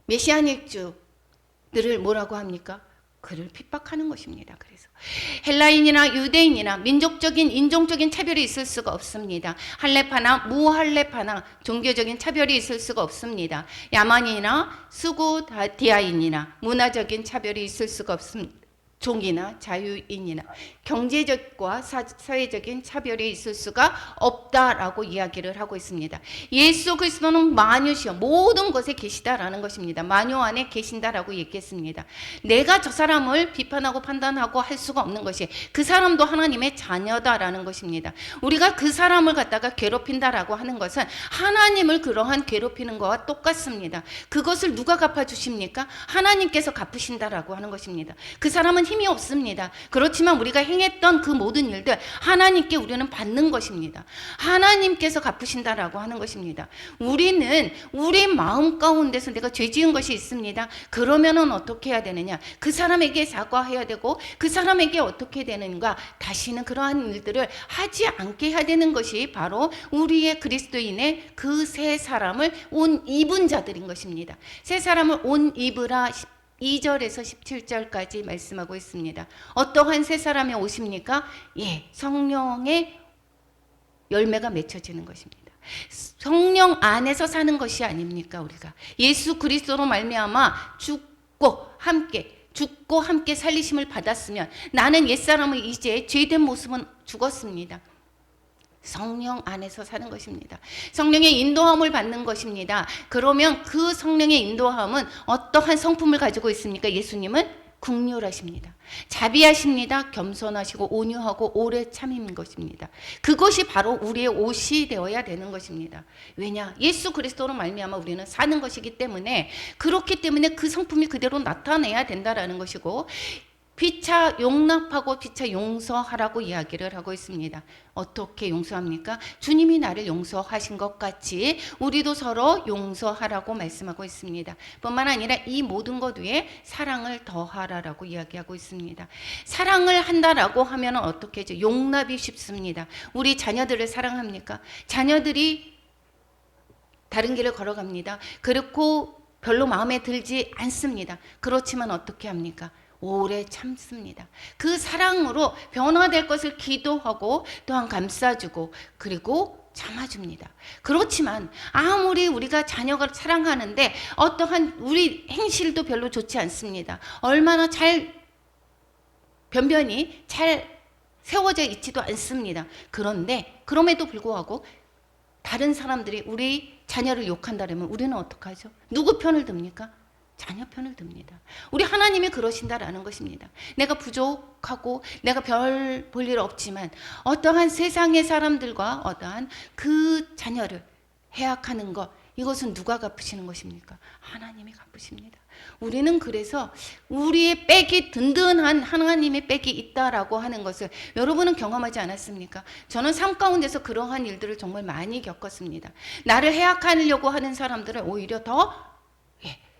메시아닉주들을 뭐라고 합니까? 그를 핍박하는 것입니다. 그래서 헬라인이나 유대인이나 민족적인 인종적인 차별이 있을 수가 없습니다. 할레파나 무할레파나 종교적인 차별이 있을 수가 없습니다. 야만이나 수고디아인이나 문화적인 차별이 있을 수가 없습니다. 종이나 자유인이나 경제적과 사회적인 차별이 있을 수가 없다라고 이야기를 하고 있습니다. 예수 그리스도는 만유시여 모든 것에 계시다라는 것입니다. 만유 안에 계신다라고 얘기했습니다. 내가 저 사람을 비판하고 판단하고 할 수가 없는 것이 그 사람도 하나님의 자녀다라는 것입니다. 우리가 그 사람을 갖다가 괴롭힌다라고 하는 것은 하나님을 그러한 괴롭히는 것과 똑같습니다. 그것을 누가 갚아주십니까? 하나님께서 갚으신다라고 하는 것입니다. 그 사람은 힘이 없습니다. 그렇지만 우리가 행했던 그 모든 일들 하나님께 우리는 받는 것입니다. 하나님께서 갚으신다라고 하는 것입니다. 우리는 우리 마음 가운데서 내가 죄 지은 것이 있습니다. 그러면은 어떻게 해야 되느냐? 그 사람에게 사과해야 되고 그 사람에게 어떻게 되는가? 다시는 그러한 일들을 하지 않게 해야 되는 것이 바로 우리의 그리스도인의 그 새 사람을 옷 입은 자들인 것입니다. 새 사람을 옷 입으라 2절에서 17절까지 말씀하고 있습니다. 어떠한 새 사람이 오십니까? 성령의 열매가 맺혀지는 것입니다. 성령 안에서 사는 것이 아닙니까? 우리가 예수 그리스도로 말미암아 죽고 함께 살리심을 받았으면 나는 옛사람의 이제 죄된 모습은 죽었습니다. 성령 안에서 사는 것입니다. 성령의 인도함을 받는 것입니다. 그러면 그 성령의 인도함은 어떠한 성품을 가지고 있습니까? 예수님은 긍휼하십니다. 자비하십니다. 겸손하시고 온유하고 오래 참인 것입니다. 그것이 바로 우리의 옷이 되어야 되는 것입니다. 왜냐? 예수 그리스도로 말미암아 우리는 사는 것이기 때문에 그렇기 때문에 그 성품이 그대로 나타내야 된다라는 것이고 피차 용납하고 피차 용서하라고 이야기를 하고 있습니다. 어떻게 용서합니까? 주님이 나를 용서하신 것 같이 우리도 서로 용서하라고 말씀하고 있습니다. 뿐만 아니라 이 모든 것 위에 사랑을 더하라라고 이야기하고 있습니다. 사랑을 한다라고 하면 어떻게 하죠? 용납이 쉽습니다. 우리 자녀들을 사랑합니까? 자녀들이 다른 길을 걸어갑니다. 그렇고 별로 마음에 들지 않습니다. 그렇지만 어떻게 합니까? 오래 참습니다. 그 사랑으로 변화될 것을 기도하고 또한 감싸주고 그리고 참아줍니다. 그렇지만 아무리 우리가 자녀가 사랑하는데 어떠한 우리 행실도 별로 좋지 않습니다. 얼마나 잘 변변히 잘 세워져 있지도 않습니다. 그런데 그럼에도 불구하고 다른 사람들이 우리 자녀를 욕한다면 우리는 어떡하죠? 누구 편을 듭니까? 자녀 편을 듭니다. 우리 하나님이 그러신다라는 것입니다. 내가 부족하고 내가 별 볼 일 없지만 어떠한 세상의 사람들과 어떠한 그 자녀를 해악하는 것, 이것은 누가 갚으시는 것입니까? 하나님이 갚으십니다. 우리는 그래서 우리의 백이 든든한 하나님의 백이 있다라고 하는 것을 여러분은 경험하지 않았습니까? 저는 삶 가운데서 그러한 일들을 정말 많이 겪었습니다. 나를 해악하려고 하는 사람들을 오히려 더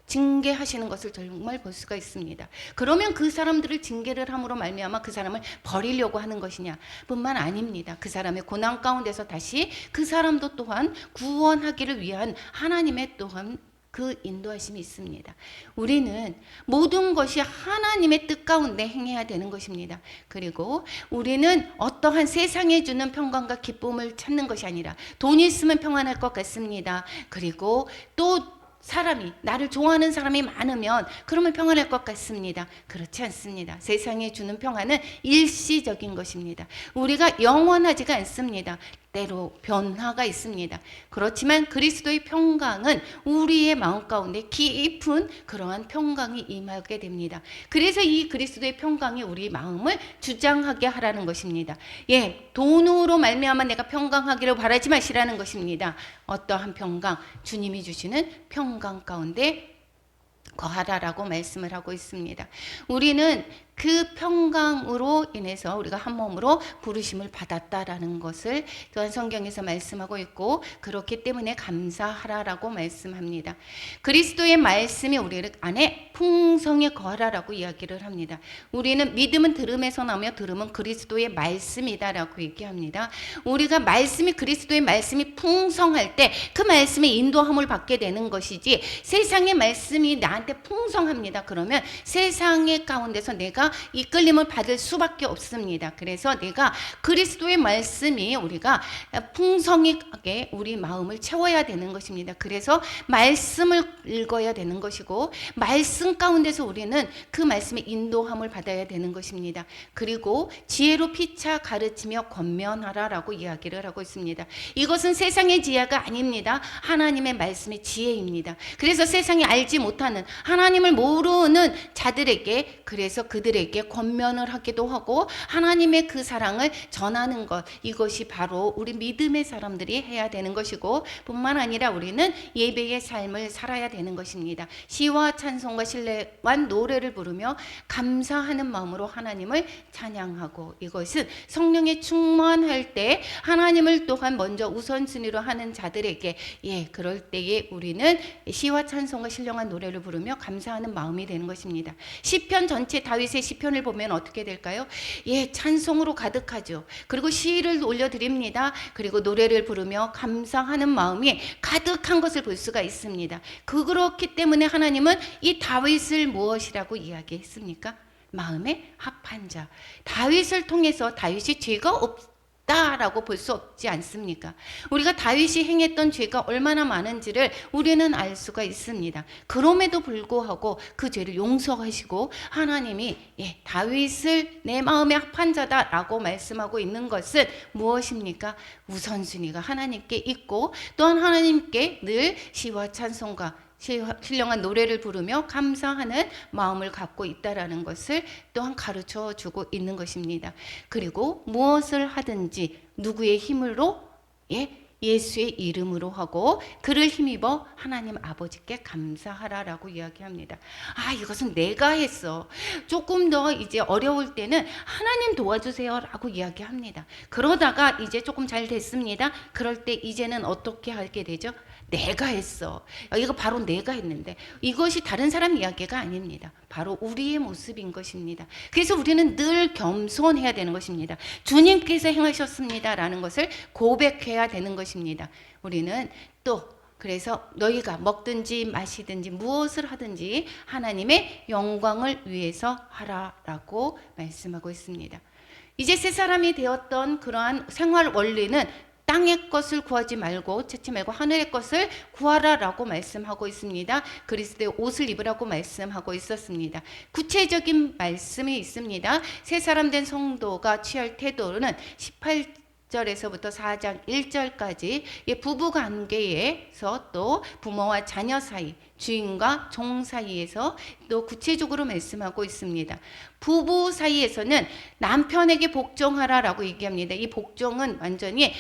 징계하시는 것을 정말 볼 수가 있습니다. 그러면 그 사람들을 징계를 함으로 말미암아 그 사람을 버리려고 하는 것이냐? 뿐만 아닙니다. 그 사람의 고난 가운데서 다시 그 사람도 또한 구원하기를 위한 하나님의 또한 그 인도하심이 있습니다. 우리는 모든 것이 하나님의 뜻 가운데 행해야 되는 것입니다. 그리고 우리는 어떠한 세상에 주는 평강과 기쁨을 찾는 것이 아니라 돈이 있으면 평안할 것 같습니다. 그리고 또 사람이 나를 좋아하는 사람이 많으면 그러면 평안할 것 같습니다. 그렇지 않습니다. 세상에 주는 평안은 일시적인 것입니다. 우리가 영원하지가 않습니다. 때로 변화가 있습니다. 그렇지만 그리스도의 평강은 우리의 마음 가운데 깊은 그러한 평강이 임하게 됩니다. 그래서 이 그리스도의 평강이 우리 마음을 주장하게 하라는 것입니다. 돈으로 말미암아 내가 평강하기를 바라지 마시라는 것입니다. 어떠한 평강? 주님이 주시는 평강 가운데 거하라라고 말씀을 하고 있습니다. 우리는 그 평강으로 인해서 우리가 한 몸으로 부르심을 받았다라는 것을 또한 성경에서 말씀하고 있고 그렇기 때문에 감사하라라고 말씀합니다. 그리스도의 말씀이 우리 안에 풍성히 거하라라고 이야기를 합니다. 우리는 믿음은 들음에서 나오며 들음은 그리스도의 말씀이다라고 얘기합니다. 우리가 말씀이 그리스도의 말씀이 풍성할 때 그 말씀의 인도함을 받게 되는 것이지 세상의 말씀이 나한테 풍성합니다. 그러면 세상의 가운데서 내가 이끌림을 받을 수밖에 없습니다. 그래서 내가 그리스도의 말씀이 우리가 풍성하게 우리 마음을 채워야 되는 것입니다. 그래서 말씀을 읽어야 되는 것이고 말씀 가운데서 우리는 그 말씀의 인도함을 받아야 되는 것입니다. 그리고 지혜로 피차 가르치며 권면하라라고 이야기를 하고 있습니다. 이것은 세상의 지혜가 아닙니다. 하나님의 말씀의 지혜입니다. 그래서 세상이 알지 못하는 하나님을 모르는 자들에게 그래서 그들에게 권면을 하기도 하고 하나님의 그 사랑을 전하는 것, 이것이 바로 우리 믿음의 사람들이 해야 되는 것이고 뿐만 아니라 우리는 예배의 삶을 살아야 되는 것입니다. 시와 찬송과 신뢰와 노래를 부르며 감사하는 마음으로 하나님을 찬양하고 이것은 성령의 충만할 때 하나님을 또한 먼저 우선순위로 하는 자들에게 그럴 때에 우리는 시와 찬송과 신령한 노래를 부르며 감사하는 마음이 되는 것입니다. 시편 전체 다윗의 시편을 보면 어떻게 될까요? 찬송으로 가득하죠. 그리고 시를 올려드립니다. 그리고 노래를 부르며 감사하는 마음이 가득한 것을 볼 수가 있습니다. 그렇기 때문에 하나님은 이 다윗을 무엇이라고 이야기했습니까? 마음에 합한 자. 다윗을 통해서 다윗이 죄가 없다라고 볼 수 없지 않습니까? 우리가 다윗이 행했던 죄가 얼마나 많은지를 우리는 알 수가 있습니다. 그럼에도 불구하고 그 죄를 용서하시고 하나님이 다윗을 내 마음에 합한 자다라고 말씀하고 있는 것은 무엇입니까? 우선순위가 하나님께 있고 또한 하나님께 늘 시와 찬송과 신령한 노래를 부르며 감사하는 마음을 갖고 있다라는 것을 또한 가르쳐 주고 있는 것입니다. 그리고 무엇을 하든지 누구의 힘으로 예수의 이름으로 하고 그를 힘입어 하나님 아버지께 감사하라라고 이야기합니다. 이것은 내가 했어. 조금 더 이제 어려울 때는 하나님 도와주세요라고 이야기합니다. 그러다가 이제 조금 잘 됐습니다. 그럴 때 이제는 어떻게 하게 되죠? 내가 했어. 이거 바로 내가 했는데 이것이 다른 사람 이야기가 아닙니다. 바로 우리의 모습인 것입니다. 그래서 우리는 늘 겸손해야 되는 것입니다. 주님께서 행하셨습니다라는 것을 고백해야 되는 것입니다. 우리는 또 그래서 너희가 먹든지 마시든지 무엇을 하든지 하나님의 영광을 위해서 하라라고 말씀하고 있습니다. 이제 새 사람이 되었던 그러한 생활 원리는 땅의 것을 구하지 말고 채치 말고 하늘의 것을 구하라라고 말씀하고 있습니다. 그리스도의 옷을 입으라고 말씀하고 있었습니다. 구체적인 말씀이 있습니다. 새 사람 된 성도가 취할 태도는 18절에서부터 4장 1절까지 부부 관계에서 또 부모와 자녀 사이, 주인과 종 사이에서 또 구체적으로 말씀하고 있습니다. 부부 사이에서는 남편에게 복종하라라고 얘기합니다. 이 복종은 완전히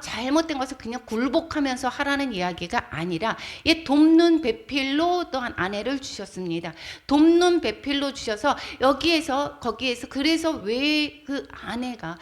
잘못된 것을 그냥 굴복하면서 하라는 이야기가 아니라 돕는 배필로 또한 아내를 주셨습니다. 돕는 배필로 주셔서 여기에서 거기에서 그래서 왜 그 아내가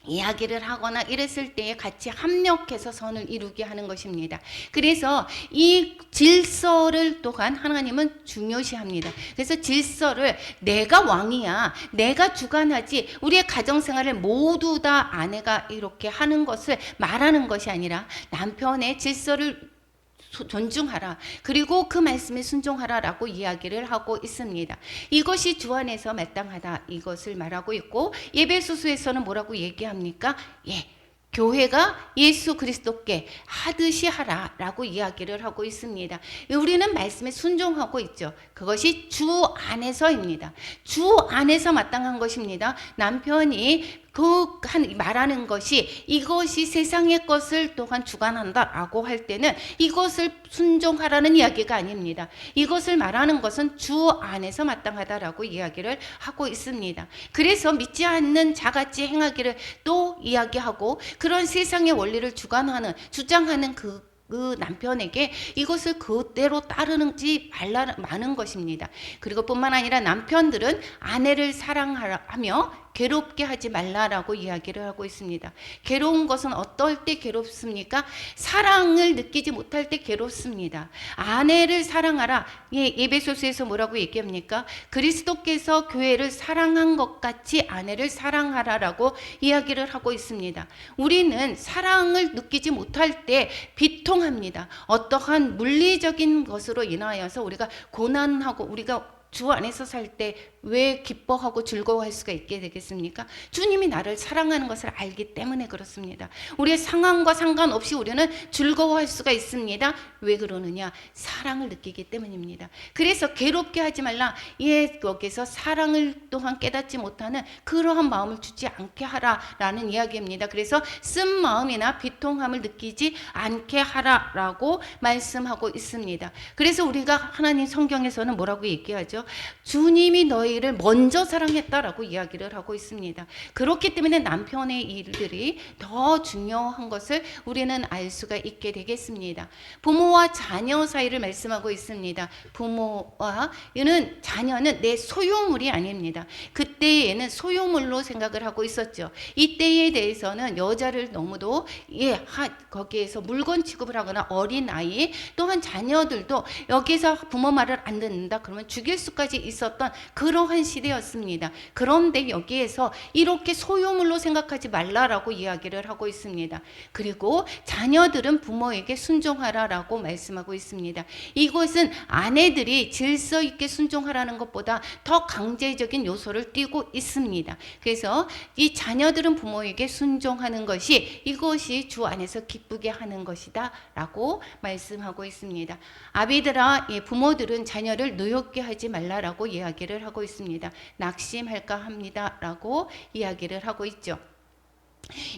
이야기를 하거나 이랬을 때에 같이 합력해서 선을 이루게 하는 것입니다. 그래서 이 질서를 또한 하나님은 중요시합니다. 그래서 질서를 내가 왕이야, 내가 주관하지, 우리의 가정생활을 모두 다 아내가 이렇게 하는 것을 말하는 것이 아니라 남편의 질서를 존중하라. 그리고 그 말씀에 순종하라라고 이야기를 하고 있습니다. 이것이 주 안에서 마땅하다. 이것을 말하고 있고 에베소서에서는 뭐라고 얘기합니까? 교회가 예수 그리스도께 하듯이 하라라고 이야기를 하고 있습니다. 우리는 말씀에 순종하고 있죠. 그것이 주 안에서입니다. 주 안에서 마땅한 것입니다. 남편이 말하는 것이 이것이 세상의 것을 또한 주관한다라고 할 때는 이것을 순종하라는 이야기가 아닙니다. 이것을 말하는 것은 주 안에서 마땅하다라고 이야기를 하고 있습니다. 그래서 믿지 않는 자같이 행하기를 또 이야기하고 그런 세상의 원리를 주장하는 그 남편에게 이것을 그대로 따르는지 말라는 것입니다. 그리고 뿐만 아니라 남편들은 아내를 사랑하며 괴롭게 하지 말라라고 이야기를 하고 있습니다. 괴로운 것은 어떨 때 괴롭습니까? 사랑을 느끼지 못할 때 괴롭습니다. 아내를 사랑하라. 에베소서에서 뭐라고 얘기합니까? 그리스도께서 교회를 사랑한 것 같이 아내를 사랑하라라고 이야기를 하고 있습니다. 우리는 사랑을 느끼지 못할 때 비통합니다. 어떠한 물리적인 것으로 인하여서 우리가 고난하고 우리가 주 안에서 살 때 왜 기뻐하고 즐거워할 수가 있게 되겠습니까? 주님이 나를 사랑하는 것을 알기 때문에 그렇습니다. 우리의 상황과 상관없이 우리는 즐거워할 수가 있습니다. 왜 그러느냐? 사랑을 느끼기 때문입니다. 그래서 괴롭게 하지 말라. 여기서 사랑을 또한 깨닫지 못하는 그러한 마음을 주지 않게 하라라는 이야기입니다. 그래서 쓴 마음이나 비통함을 느끼지 않게 하라라고 말씀하고 있습니다. 그래서 우리가 하나님 성경에서는 뭐라고 얘기하죠? 주님이 너희를 먼저 사랑했다라고 이야기를 하고 있습니다. 그렇기 때문에 남편의 일들이 더 중요한 것을 우리는 알 수가 있게 되겠습니다. 부모와 자녀 사이를 말씀하고 있습니다. 부모와 자녀는 내 소유물이 아닙니다. 그때에는 소유물로 생각을 하고 있었죠. 이때에 대해서는 여자를 너무도 거기에서 물건 취급을 하거나 어린아이 또한 자녀들도 여기서 부모 말을 안 듣는다 그러면 죽일 수까지 있었던 그러한 시대였습니다. 그런데 여기에서 이렇게 소유물로 생각하지 말라라고 이야기를 하고 있습니다. 그리고 자녀들은 부모에게 순종하라라고 말씀하고 있습니다. 이것은 아내들이 질서 있게 순종하라는 것보다 더 강제적인 요소를 띠고 있습니다. 그래서 이 자녀들은 부모에게 순종하는 것이 이것이 주 안에서 기쁘게 하는 것이다 라고 말씀하고 있습니다. 아비들아, 부모들은 자녀를 노엽게 하지 말라라고 이야기를 하고 있습니다. 낙심할까 합니다 라고 이야기를 하고 있죠.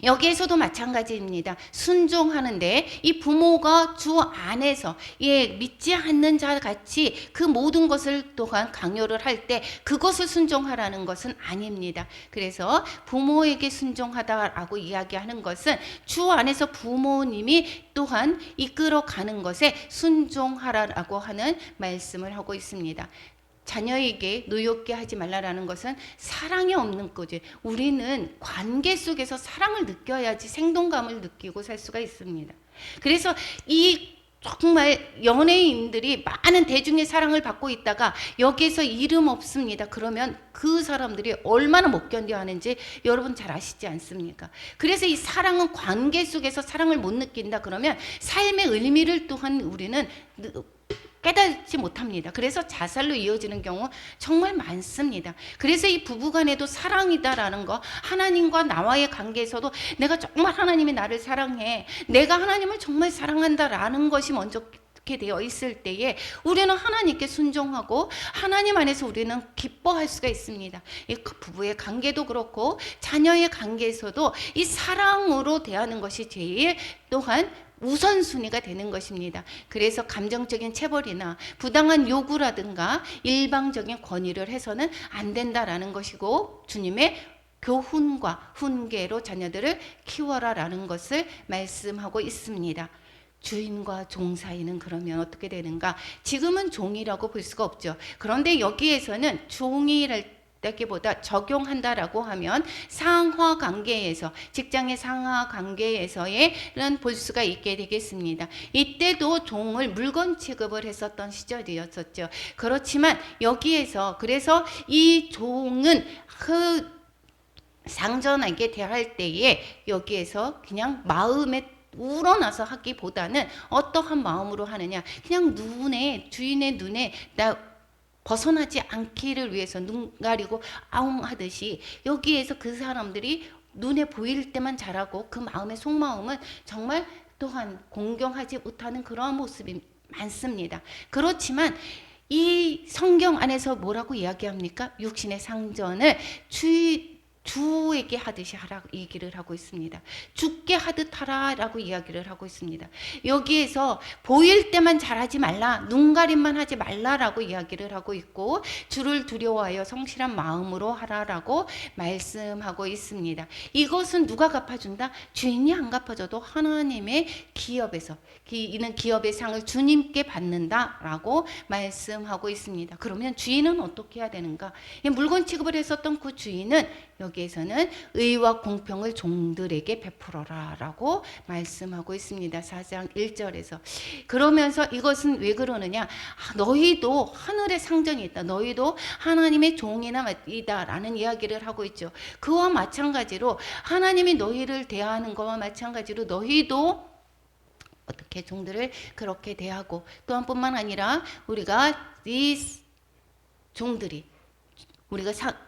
여기에서도 마찬가지입니다. 순종하는데 이 부모가 주 안에서 믿지 않는 자 같이 그 모든 것을 또한 강요를 할 때 그것을 순종하라는 것은 아닙니다. 그래서 부모에게 순종하다라고 이야기하는 것은 주 안에서 부모님이 또한 이끌어가는 것에 순종하라라고 하는 말씀을 하고 있습니다. 자녀에게 노엽게 하지 말라라는 것은 사랑이 없는 거지. 우리는 관계 속에서 사랑을 느껴야지 생동감을 느끼고 살 수가 있습니다. 그래서 이 정말 연예인들이 많은 대중의 사랑을 받고 있다가 여기에서 이름 없습니다. 그러면 그 사람들이 얼마나 못 견뎌 하는지 여러분 잘 아시지 않습니까? 그래서 이 사랑은 관계 속에서 사랑을 못 느낀다 그러면 삶의 의미를 또한 우리는 깨닫지 못합니다. 그래서 자살로 이어지는 경우 정말 많습니다. 그래서 이 부부간에도 사랑이다라는 거, 하나님과 나와의 관계에서도 내가 정말 하나님이 나를 사랑해, 내가 하나님을 정말 사랑한다라는 것이 먼저 되어 있을 때에 우리는 하나님께 순종하고 하나님 안에서 우리는 기뻐할 수가 있습니다. 이 부부의 관계도 그렇고 자녀의 관계에서도 이 사랑으로 대하는 것이 제일 또한 우선순위가 되는 것입니다. 그래서 감정적인 체벌이나 부당한 요구라든가 일방적인 권위를 해서는 안 된다라는 것이고, 주님의 교훈과 훈계로 자녀들을 키워라라는 것을 말씀하고 있습니다. 주인과 종 사이는 그러면 어떻게 되는가? 지금은 종이라고 볼 수가 없죠. 그런데 여기에서는 종이라기보다 적용한다라고 하면 상하 관계에서, 직장의 상하 관계에서는 볼 수가 있게 되겠습니다. 이때도 종을 물건 취급을 했었던 시절이었었죠. 그렇지만 여기에서 그래서 이 종은 그 상전에게 대할 때에 여기에서 그냥 마음에 우러나서 하기보다는 어떠한 마음으로 하느냐, 그냥 주인의 눈에 나 벗어나지 않기를 위해서 눈 가리고 아웅 하듯이 여기에서 그 사람들이 눈에 보일 때만 잘하고 그 마음의 속마음은 정말 또한 공경하지 못하는 그러한 모습이 많습니다. 그렇지만 이 성경 안에서 뭐라고 이야기합니까? 육신의 상전을 주에게 하듯이 하라고 얘기를 하고 있습니다. 죽게 하듯 하라라고 이야기를 하고 있습니다. 여기에서 보일 때만 잘하지 말라, 눈가림만 하지 말라라고 이야기를 하고 있고, 주를 두려워하여 성실한 마음으로 하라라고 말씀하고 있습니다. 이것은 누가 갚아준다? 주인이 안 갚아줘도 하나님의 기업에서, 이는 기업의 상을 주님께 받는다라고 말씀하고 있습니다. 그러면 주인은 어떻게 해야 되는가? 물건 취급을 했었던 그 주인은 여기에서는 의와 공평을 종들에게 베풀어라라고 말씀하고 있습니다. 4장 1절에서. 그러면서 이것은 왜 그러느냐? 너희도 하늘의 상전이 있다. 너희도 하나님의 종이다라는 이야기를 하고 있죠. 그와 마찬가지로 하나님이 너희를 대하는 것과 마찬가지로 너희도 어떻게 종들을 그렇게 대하고, 또한 뿐만 아니라 우리가 이 종들이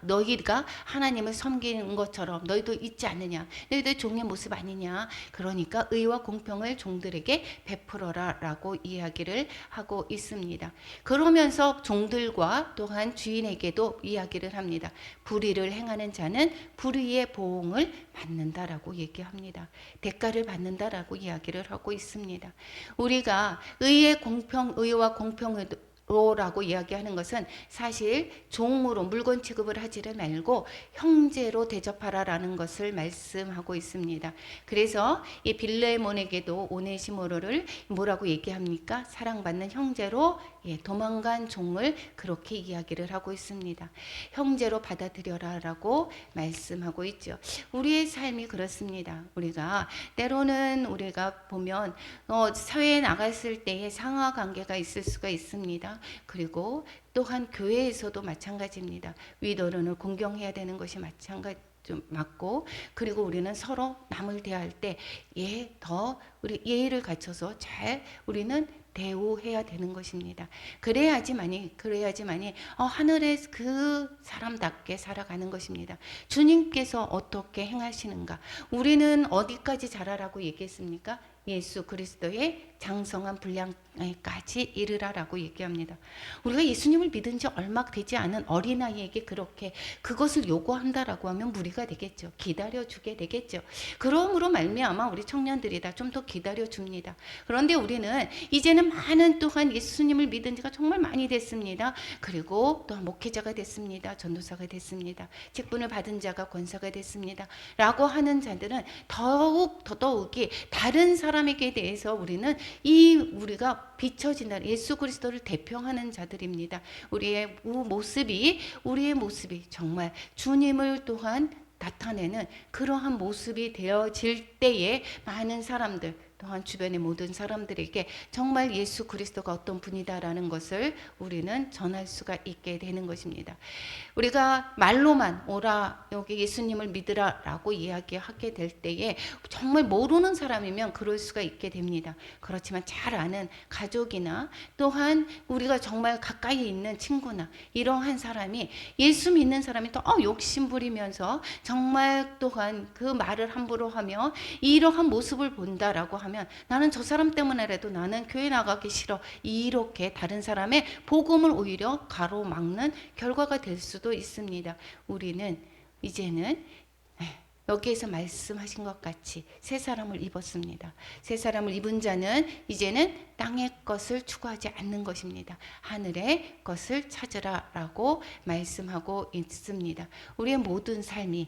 너희가 하나님을 섬기는 것처럼 너희도 있지 않느냐, 너희도 종의 모습 아니냐, 그러니까 의와 공평을 종들에게 베풀어라 라고 이야기를 하고 있습니다. 그러면서 종들과 또한 주인에게도 이야기를 합니다. 불의를 행하는 자는 불의의 보응을 받는다라고 얘기합니다. 대가를 받는다라고 이야기를 하고 있습니다. 우리가 의와 공평을 라고 이야기하는 것은 사실 종으로 물건 취급을 하지를 말고 형제로 대접하라라는 것을 말씀하고 있습니다. 그래서 이 빌레몬에게도 오네시모로를 뭐라고 얘기합니까? 사랑받는 형제로 도망간 종을 그렇게 이야기를 하고 있습니다. 형제로 받아들여라라고 말씀하고 있죠. 우리의 삶이 그렇습니다. 때로는 우리가 보면 사회에 나갔을 때의 상하 관계가 있을 수가 있습니다. 그리고 또한 교회에서도 마찬가지입니다. 위도른을 공경해야 되는 것이 좀 맞고, 그리고 우리는 서로 남을 대할 때 우리 예의를 갖춰서 잘 우리는 대우해야 되는 것입니다. 그래야지만이 하늘의 그 사람답게 살아가는 것입니다. 주님께서 어떻게 행하시는가? 우리는 어디까지 자라라고 얘기했습니까? 예수 그리스도의 장성한 분량까지 이르라라고 얘기합니다. 우리가 예수님을 믿은 지 얼마 되지 않은 어린아이에게 그렇게 그것을 요구한다라고 하면 무리가 되겠죠. 기다려주게 되겠죠. 그러므로 말미암아 우리 청년들이 다 좀 더 기다려줍니다. 그런데 우리는 이제는 많은 또한 예수님을 믿은 지가 정말 많이 됐습니다. 그리고 또한 목회자가 됐습니다. 전도사가 됐습니다. 직분을 받은 자가 권사가 됐습니다. 라고 하는 자들은 더더욱이 다른 사람에게 대해서 우리가 비춰진다. 예수 그리스도를 대표하는 자들입니다. 우리의 모습이 정말 주님을 또한 나타내는 그러한 모습이 되어질 때에 많은 사람들, 또한 주변의 모든 사람들에게 정말 예수 그리스도가 어떤 분이다라는 것을 우리는 전할 수가 있게 되는 것입니다. 우리가 말로만 오라 여기 예수님을 믿으라라고 이야기하게 될 때에 정말 모르는 사람이면 그럴 수가 있게 됩니다. 그렇지만 잘 아는 가족이나 또한 우리가 정말 가까이 있는 친구나 이러한 사람이 예수 믿는 사람이 또 욕심부리면서 정말 또한 그 말을 함부로 하며 이러한 모습을 본다라고 하면 나는 저 사람 때문에라도 나는 교회 나가기 싫어 이렇게 다른 사람의 복음을 오히려 가로막는 결과가 될 수도 있습니다. 우리는 이제는 여기에서 말씀하신 것 같이 새 사람을 입었습니다. 새 사람을 입은 자는 이제는 땅의 것을 추구하지 않는 것입니다. 하늘의 것을 찾으라라고 말씀하고 있습니다. 우리의 모든 삶이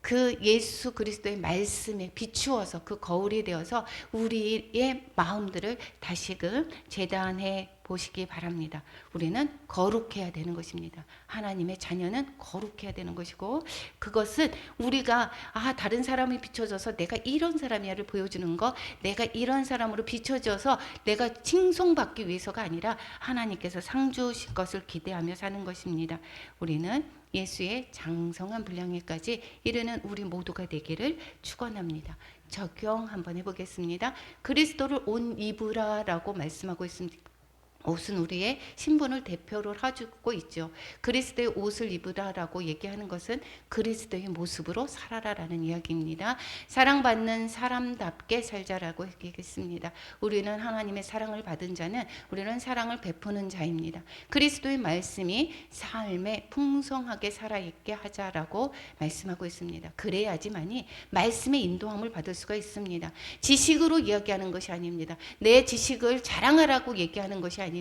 그 예수 그리스도의 말씀에 비추어서 그 거울이 되어서 우리의 마음들을 다시금 재단해 보시기 바랍니다. 우리는 거룩해야 되는 것입니다. 하나님의 자녀는 거룩해야 되는 것이고 그것은 우리가 다른 사람이 비춰져서 내가 이런 사람이야를 보여주는 거 내가 이런 사람으로 비춰져서 내가 칭송받기 위해서가 아니라 하나님께서 상 주신 것을 기대하며 사는 것입니다. 우리는 예수의 장성한 분량에까지 이르는 우리 모두가 되기를 축원합니다. 적용 한번 해보겠습니다. 그리스도를 옷 입으라라고 말씀하고 있습니다. 옷은 우리의 신분을 대표로 해주고 있죠. 그리스도의 옷을 입으라라고 얘기하는 것은 그리스도의 모습으로 살아라라는 이야기입니다. 사랑받는 사람답게 살자라고 얘기했습니다. 우리는 하나님의 사랑을 받은 자는 우리는 사랑을 베푸는 자입니다. 그리스도의 말씀이 삶에 풍성하게 살아있게 하자라고 말씀하고 있습니다. 그래야지만이 말씀의 인도함을 받을 수가 있습니다. 지식으로 이야기하는 것이 아닙니다. 내 지식을 자랑하라고 얘기하는 것이 아닙니다.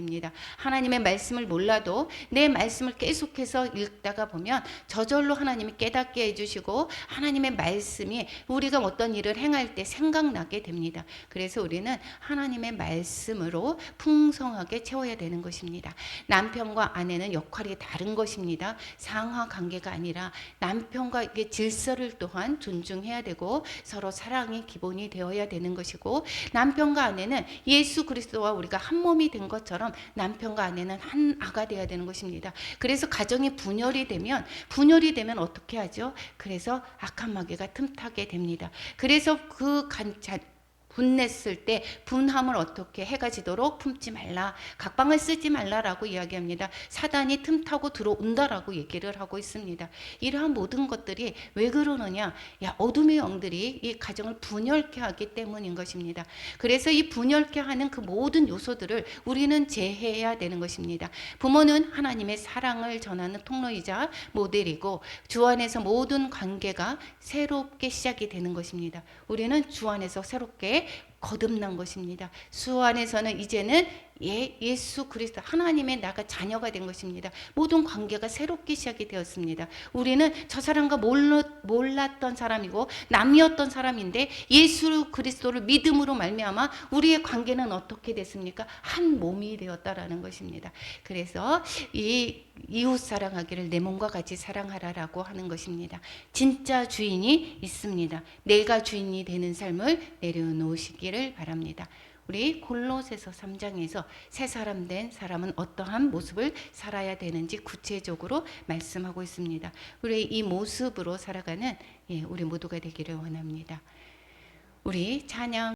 하나님의 말씀을 몰라도 내 말씀을 계속해서 읽다가 보면 저절로 하나님이 깨닫게 해주시고 하나님의 말씀이 우리가 어떤 일을 행할 때 생각나게 됩니다. 그래서 우리는 하나님의 말씀으로 풍성하게 채워야 되는 것입니다. 남편과 아내는 역할이 다른 것입니다. 상하 관계가 아니라 남편과 질서를 또한 존중해야 되고 서로 사랑이 기본이 되어야 되는 것이고 남편과 아내는 예수 그리스도와 우리가 한 몸이 된 것처럼 남편과 아내는 한 아가 되어야 되는 것입니다. 그래서 가정이 분열이 되면 어떻게 하죠? 그래서 악한 마귀가 틈타게 됩니다. 그래서 분냈을 때 분함을 어떻게 해가 지도록 품지 말라. 각방을 쓰지 말라라고 이야기합니다. 사단이 틈타고 들어온다라고 얘기를 하고 있습니다. 이러한 모든 것들이 왜 그러느냐? 어둠의 영들이 이 가정을 분열케 하기 때문인 것입니다. 그래서 이 분열케 하는 그 모든 요소들을 우리는 제해해야 되는 것입니다. 부모는 하나님의 사랑을 전하는 통로이자 모델이고 주 안에서 모든 관계가 새롭게 시작이 되는 것입니다. 우리는 주 안에서 새롭게 거듭난 것입니다. 주 안에서는 이제는 예수 그리스도 하나님의 나가 자녀가 된 것입니다. 모든 관계가 새롭게 시작이 되었습니다. 우리는 저 사람과 몰랐던 사람이고 남이었던 사람인데 예수 그리스도를 믿음으로 말미암아 우리의 관계는 어떻게 됐습니까? 한 몸이 되었다라는 것입니다. 그래서 이 이웃 사랑하기를 내 몸과 같이 사랑하라라고 하는 것입니다. 진짜 주인이 있습니다. 내가 주인이 되는 삶을 내려놓으시기를 바랍니다. 우리 골로새서 3장에서 새 사람 된 사람은 어떠한 모습을 살아야 되는지 구체적으로 말씀하고 있습니다. 우리 이 모습으로 살아가는 우리 모두가 되기를 원합니다. 우리 찬양